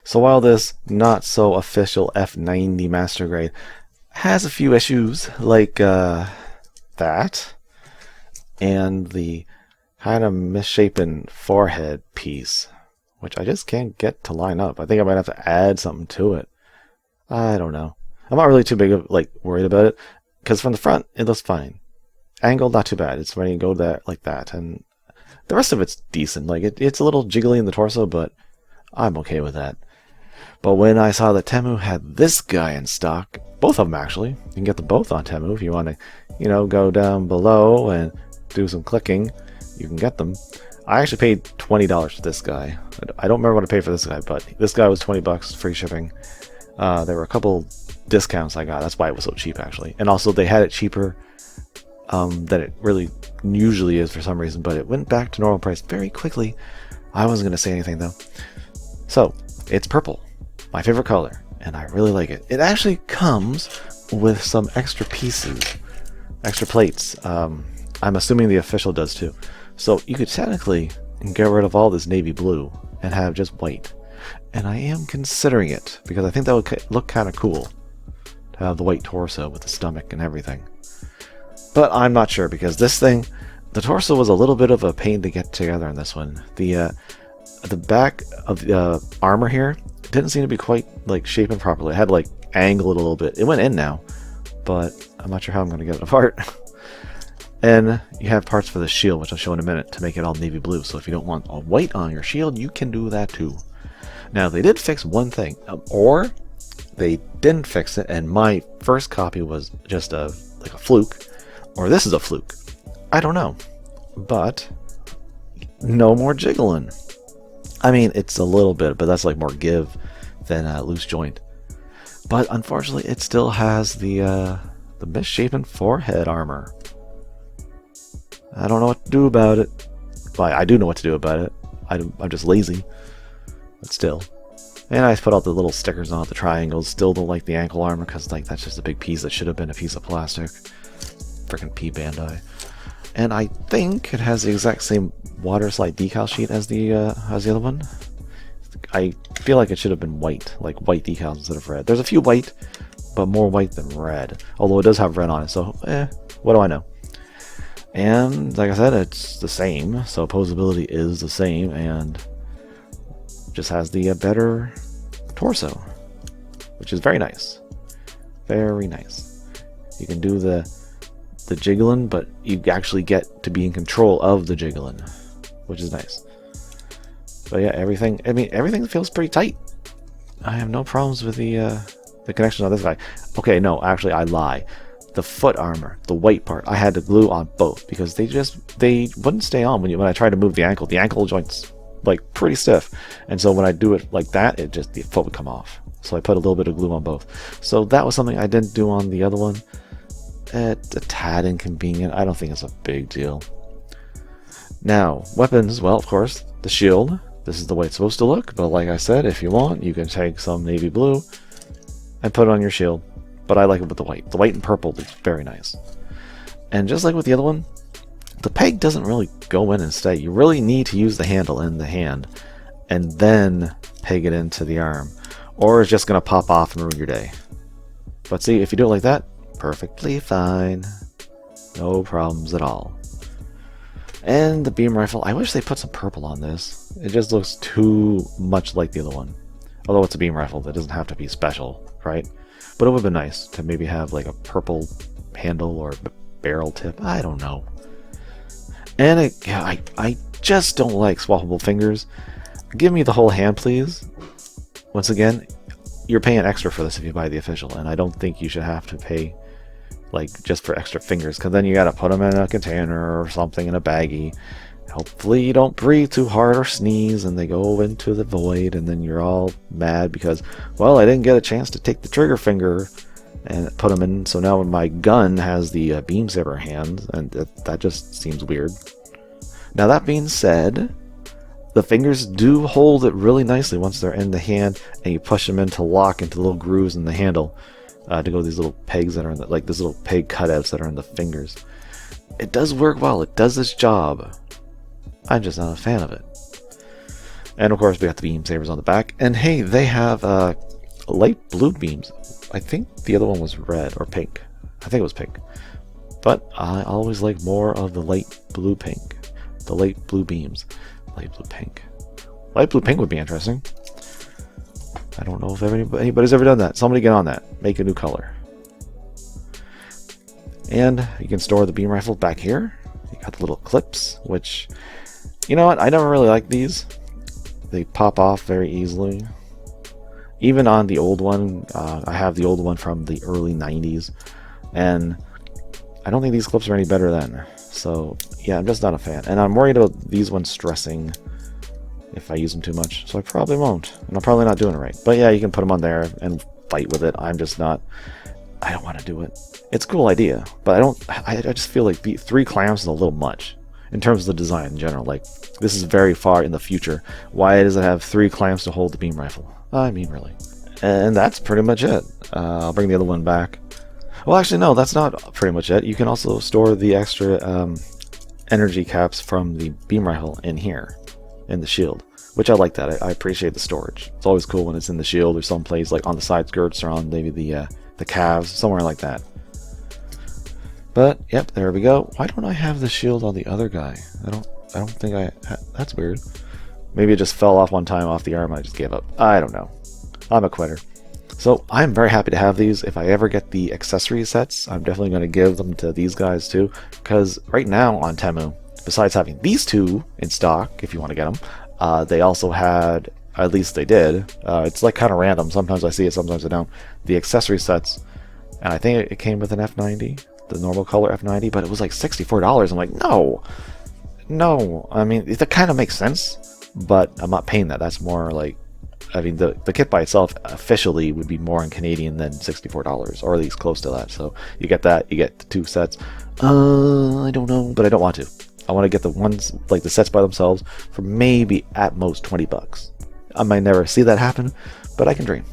So while this not so official F90 Master Grade has a few issues like that and the kind of misshapen forehead piece, which I just can't get to line up. I think I might have to add something to it. I don't know. I'm not really too big of worried about it because from the front it looks fine. Angle not too bad. It's when you go there like that, and the rest of it's decent. Like it's a little jiggly in the torso, but I'm okay with that. But when I saw that Temu had this guy in stock, both of them actually, you can get them both on Temu if you want to, go down below and do some clicking, you can get them. I actually paid $20 for this guy. I don't remember what I paid for this guy, but this guy was 20 bucks, free shipping. There were a couple discounts I got. That's why it was so cheap actually. And also they had it cheaper than it really usually is for some reason, but it went back to normal price very quickly. I wasn't going to say anything though. So it's purple, my favorite color, and I really like it. It actually comes with some extra pieces, extra plates. I'm assuming the official does too. So you could technically get rid of all this navy blue and have just white. And I am considering it because I think that would look kind of cool to have the white torso with the stomach and everything. But I'm not sure because this thing, the torso was a little bit of a pain to get together on this one. The back of the armor here didn't seem to be quite shapen properly. I had to angle it a little bit. It went in now, but I'm not sure how I'm going to get it apart. And you have parts for the shield, which I'll show in a minute, to make it all navy blue. So if you don't want a white on your shield, you can do that too. Now they did fix one thing, or they didn't fix it, and my first copy was just a fluke, or this is a fluke. I don't know, but no more jiggling. I mean, it's a little bit, but that's more give than loose joint. But unfortunately, it still has the misshapen forehead armor. I don't know what to do about it. Well, I do know what to do about it. I'm just lazy. But still. And I put all the little stickers on it, the triangles. Still don't like the ankle armor because that's just a big piece that should have been a piece of plastic. Freaking P Bandai. And I think it has the exact same water slide decal sheet as the other one. I feel like it should have been white, white decals instead of red. There's a few white, but more white than red. Although it does have red on it, so what do I know? And like I said, it's the same, so Poseability is the same, and just has the better torso, which is very nice. Very nice. You can do the jiggling, but you actually get to be in control of the jiggling, which is nice. But yeah, everything feels pretty tight. I have no problems with the connection on this guy. Okay, no, actually I lie. The foot armor, the white part, I had to glue on both because they wouldn't stay on when I tried to move the ankle joints pretty stiff, and so when I do it like that, the foot would come off. So I put a little bit of glue on both. So that was something I didn't do on the other one. It's a tad inconvenient. I don't think it's a big deal. Now, weapons, well, of course, the shield. This is the way it's supposed to look, but like I said, if you want, you can take some navy blue and put it on your shield. But I like it with the white. The white and purple is very nice. And just like with the other one, the peg doesn't really go in and stay. You really need to use the handle in the hand and then peg it into the arm, or it's just going to pop off and ruin your day. But see, if you do it like that, perfectly fine. No problems at all. And the beam rifle, I wish they put some purple on this. It just looks too much like the other one. Although it's a beam rifle, that doesn't have to be special, right? But it would have been nice to maybe have a purple handle or barrel tip. I don't know. And I just don't like swappable fingers. Give me the whole hand, please. Once again, you're paying extra for this if you buy the official, and I don't think you should have to pay just for extra fingers, because then you gotta put them in a container or something in a baggie. Hopefully you don't breathe too hard or sneeze and they go into the void, and then you're all mad because, well, I didn't get a chance to take the trigger finger and put them in, so now my gun has the beam saber hand, and that just seems weird. Now that being said, the fingers do hold it really nicely once they're in the hand, and you push them in to lock into little grooves in the handle to go these little pegs that are in the, these little peg cutouts that are in the fingers. It does work well. It does its job. I'm just not a fan of it. And of course we got the beam sabers on the back. And hey, they have light blue beams. I think the other one was red or pink. I think it was pink. But I always like more of the light blue pink. The light blue beams. Light blue pink. Light blue pink would be interesting. I don't know if anybody's ever done that. Somebody get on that. Make a new color. And you can store the beam rifle back here. You got the little clips, which, you know what? I never really liked these. They pop off very easily. Even on the old one, I have the old one from the early 90s. And I don't think these clips are any better then. So, yeah, I'm just not a fan. And I'm worried about these ones stressing if I use them too much. So I probably won't. And I'm probably not doing it right. But yeah, you can put them on there and fight with it. I'm just not... I don't want to do it. It's a cool idea, but I just feel like 3 clamps is a little much in terms of the design in general. Like, this is very far in the future. Why does it have 3 clamps to hold the beam rifle? I mean, really. And that's pretty much it. I'll bring the other one back. Well, actually, no, that's not pretty much it. You can also store the extra energy caps from the beam rifle in here, in the shield, which I like that. I appreciate the storage. It's always cool when it's in the shield or someplace like on the side skirts or on maybe the calves, somewhere like that. But yep, there we go. Why don't I have the shield on the other guy? I don't think that's weird. Maybe it just fell off one time off the arm and I just gave up. I don't know. I'm a quitter. So I'm very happy to have these. If I ever get the accessory sets, I'm definitely going to give them to these guys too, because right now on Temu, besides having these 2 in stock, if you want to get them, they also had, at least they did, it's like kind of random, sometimes I see it, sometimes I don't, the accessory sets, and I think it came with an F90, the normal color F90, but it was like $64. I'm like, no, I mean, that kind of makes sense, but I'm not paying that. That's more like, I mean, the kit by itself officially would be more in Canadian than $64, or at least close to that. So you get that, you get the 2 sets. I don't know, but I don't want to. I want to get the ones, like the sets by themselves, for maybe at most $20. I might never see that happen, but I can dream.